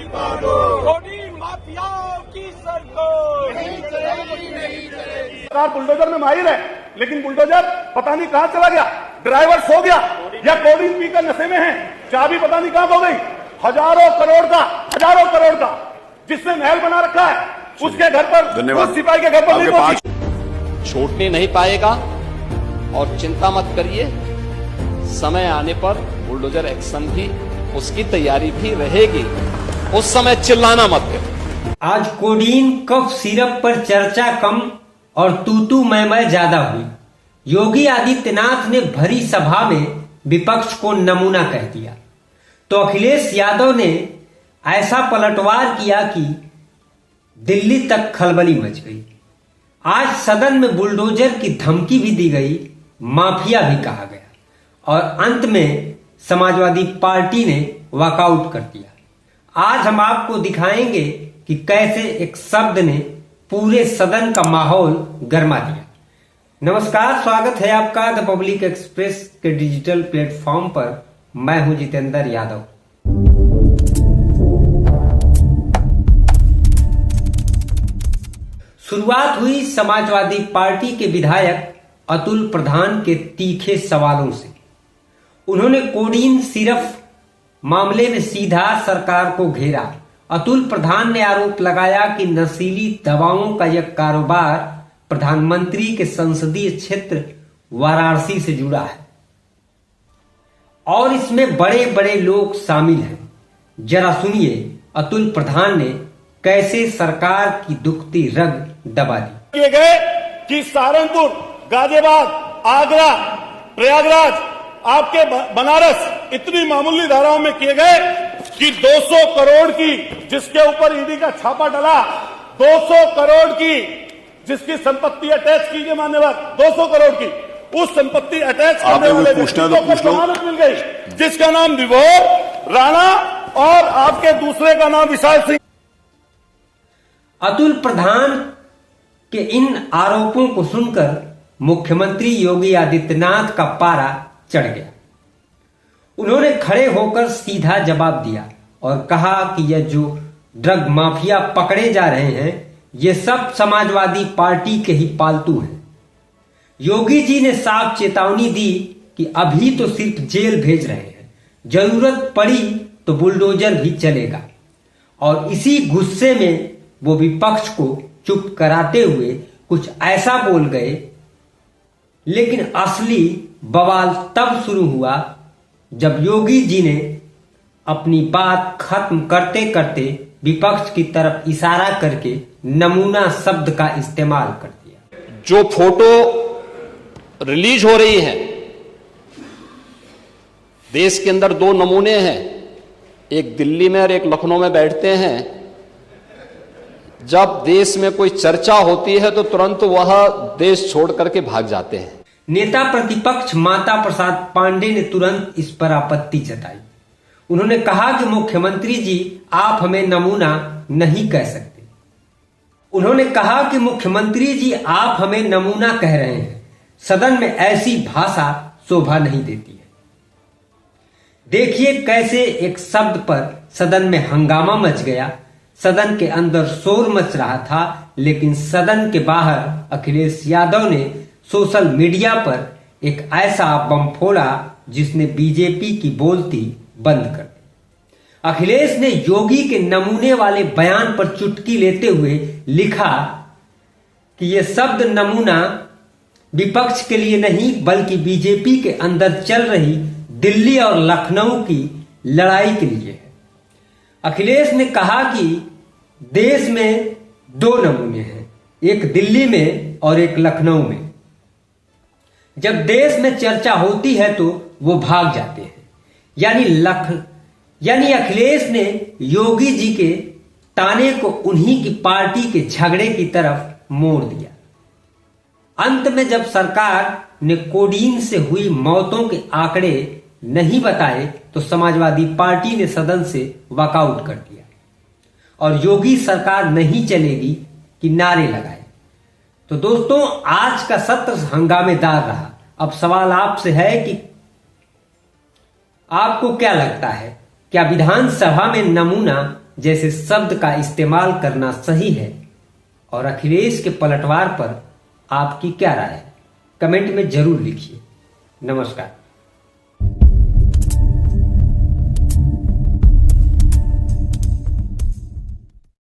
Codeine माफियाओं की सरकार बुलडोजर में माहिर है, लेकिन बुलडोजर पता नहीं कहां चला गया, ड्राइवर सो गया या कोडीन पीकर नशे में है, चाबी पता नहीं कहां खो गई। हजारों करोड़ का जिसने महल बना रखा है उसके घर पर, उस सिपाही के घर पर नहीं पहुंची। छूटने नहीं पाएगा और चिंता मत करिए, समय आने पर बुलडोजर एक्शन भी, उसकी तैयारी भी रहेगी, उस समय चिल्लाना मत करो। आज कोडीन कफ सिरप पर चर्चा कम और तू मैं ज्यादा हुई। योगी आदित्यनाथ ने भरी सभा में विपक्ष को नमूना कह दिया तो अखिलेश यादव ने ऐसा पलटवार किया कि दिल्ली तक खलबली मच गई। आज सदन में बुलडोजर की धमकी भी दी गई, माफिया भी कहा गया और अंत में समाजवादी पार्टी ने वॉकआउट कर दिया। आज हम आपको दिखाएंगे कि कैसे एक शब्द ने पूरे सदन का माहौल गरमा दिया। नमस्कार, स्वागत है आपका द पब्लिक एक्सप्रेस के डिजिटल प्लेटफॉर्म पर। मैं हूं जितेंद्र यादव। शुरुआत हुई समाजवादी पार्टी के विधायक अतुल प्रधान के तीखे सवालों से। उन्होंने कोडीन सिरफ मामले में सीधा सरकार को घेरा। अतुल प्रधान ने आरोप लगाया कि नशीली दवाओं का यह कारोबार प्रधानमंत्री के संसदीय क्षेत्र वाराणसी से जुड़ा है और इसमें बड़े बड़े लोग शामिल हैं। जरा सुनिए अतुल प्रधान ने कैसे सरकार की दुखती रग दबा दी। किए गए कि सहारनपुर, गाजियाबाद, आगरा, प्रयागराज, आपके बनारस इतनी मामूली धाराओं में किए गए कि 200 करोड़ की, जिसके ऊपर ईडी का छापा डला, 200 करोड़ की जिसकी संपत्ति अटैच कीजिए मान्यवर, 200 करोड़ की उस संपत्ति अटैच करने वाले व्यक्ति को जमानत मिल गई, जिसका नाम विभोर राणा और आपके दूसरे का नाम विशाल सिंह। अतुल प्रधान के इन आरोपों को सुनकर मुख्यमंत्री योगी आदित्यनाथ का पारा चढ़ गया। उन्होंने खड़े होकर सीधा जवाब दिया और कहा कि यह जो ड्रग माफिया पकड़े जा रहे हैं ये सब समाजवादी पार्टी के ही पालतू हैं। योगी जी ने साफ चेतावनी दी कि अभी तो सिर्फ जेल भेज रहे हैं, जरूरत पड़ी तो बुलडोजर भी चलेगा। और इसी गुस्से में वो विपक्ष को चुप कराते हुए कुछ ऐसा बोल गए, लेकिन असली बवाल तब शुरू हुआ जब योगी जी ने अपनी बात खत्म करते करते विपक्ष की तरफ इशारा करके नमूना शब्द का इस्तेमाल कर दिया। जो फोटो रिलीज हो रही है, देश के अंदर दो नमूने हैं, एक दिल्ली में और एक लखनऊ में बैठते हैं। जब देश में कोई चर्चा होती है तो तुरंत वह देश छोड़ करके भाग जाते हैं। नेता प्रतिपक्ष माता प्रसाद पांडे ने तुरंत इस पर आपत्ति जताई। उन्होंने कहा कि मुख्यमंत्री जी आप हमें नमूना नहीं कह सकते। उन्होंने कहा कि मुख्यमंत्री जी आप हमें नमूना कह रहे हैं, सदन में ऐसी भाषा शोभा नहीं देती है। देखिए कैसे एक शब्द पर सदन में हंगामा मच गया। सदन के अंदर शोर मच रहा था, लेकिन सदन के बाहर अखिलेश यादव ने सोशल मीडिया पर एक ऐसा बम फोड़ा जिसने बीजेपी की बोलती बंद कर दी। अखिलेश ने योगी के नमूने वाले बयान पर चुटकी लेते हुए लिखा कि यह शब्द नमूना विपक्ष के लिए नहीं बल्कि बीजेपी के अंदर चल रही दिल्ली और लखनऊ की लड़ाई के लिए है। अखिलेश ने कहा कि देश में दो नमूने हैं, एक दिल्ली में और एक लखनऊ में। जब देश में चर्चा होती है तो वो भाग जाते हैं। यानी अखिलेश ने योगी जी के ताने को उन्हीं की पार्टी के झगड़े की तरफ मोड़ दिया। अंत में जब सरकार ने कोडीन से हुई मौतों के आंकड़े नहीं बताए तो समाजवादी पार्टी ने सदन से वॉकआउट कर दिया और योगी सरकार नहीं चलेगी कि नारे लगाए। तो दोस्तों आज का सत्र हंगामेदार रहा। अब सवाल आपसे है कि आपको क्या लगता है क्या विधानसभा में नमूना जैसे शब्द का इस्तेमाल करना सही है? और अखिलेश के पलटवार पर आपकी क्या राय है? कमेंट में जरूर लिखिए। नमस्कार।